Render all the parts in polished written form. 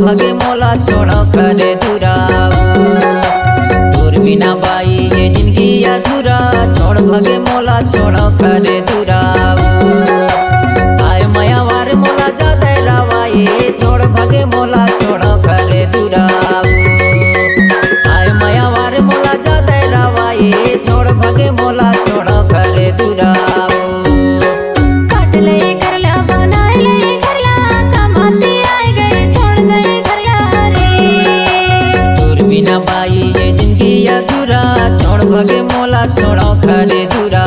भगे मोला छोड़ो करे दूरा तोर बिना बाई ये जिंदगी अधूरा छोड़ भगे मोला छोड़ो करे दूरा आय माया वार मोला जाते रावाए छोड़ भगे मोला छोड़ो करे दूरा आय माया वार मोला जाते रावाए छोड़ भगे मोला छोड़ो करे दूरा बाई ये जिंदगी अधूरा छोड़ भगे मोला छोड़ो करे दूरा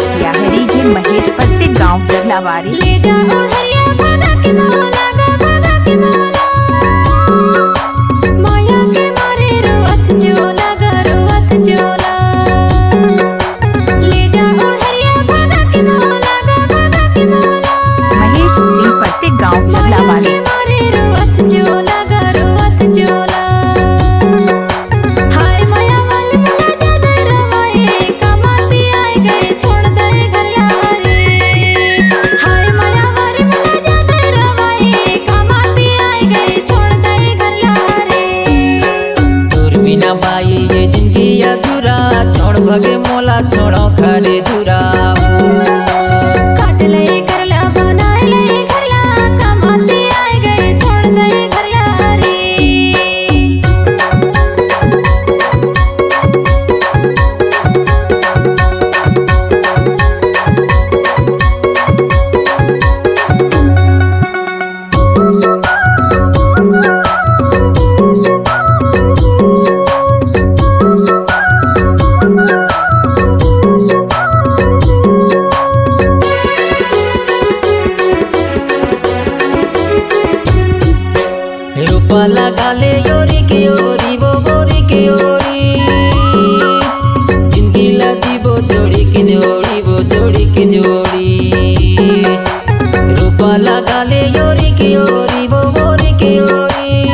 महेश प्रत्येक गाँव जगलावारी ले जाओ हरिया भागा के मोला भागा के मोला माया के मारे रोवत जोला गरोवत जोला ले जाओ हरिया भागा के मोला भागा के मोला महेश सिंह प्रत्येक गाँव जगलावारी मारे रोवत जोला गरोवत जोला हाय माया वाली मुझे ज्यादा रवाए कमाती आए गए छोड़ दे बाई ये जिंदगी अधूरा छोड़ भगे मोला छोड़ो करे दूरा काट ले करला बना ले करला कमाती आए गए छोड़ दे करला रे लगा ले योरी के योरी वो बोरी के योरी जिंदगी लगी वो जोड़ी के जोड़ी वो जोड़ी के जोड़ी रूपा लगा ले योरी के योरी वो बोरी के योरी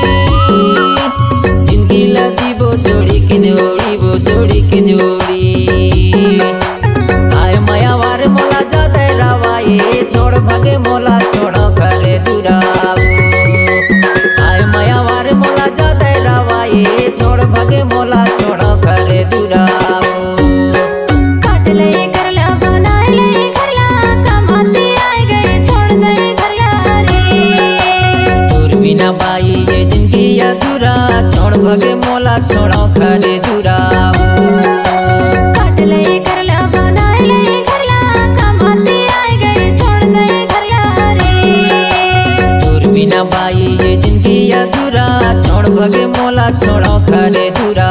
जिंदगी लगी वो जोड़ी के जोड़ी वो जोड़ी के जोड़ी आय माया वार मोला जाते रावाए छोड़ भगे मोला छोड़ो करे दूरा छोड़ भगे मोला छोड़ो करे दूरा काट ले करला बना ले करला कमाती आए गए छोड़ दे करला रे तोर बिना बाई ये जिंदगी अधूरा छोड़ भगे मोला छोड़ो करे दूरा काट ले करला बना ले करला कमाती आए गए छोड़ दे करला रे तोर बिना बाई ये जिंदगी अधूरा छोड़ भगे मोला छोड़ो करे दूरा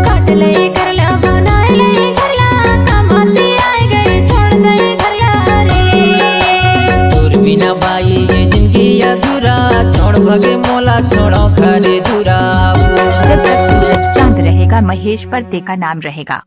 काट ले करला बना ले करला कमाती आए गए छोड़ दे करला रे तोर बिना बाई ये जिंदगी अधूरा छोड़ भगे मोला छोड़ो करे दूरा जब तक सूरज चांद रहेगा महेश प्रत्येक का नाम रहेगा।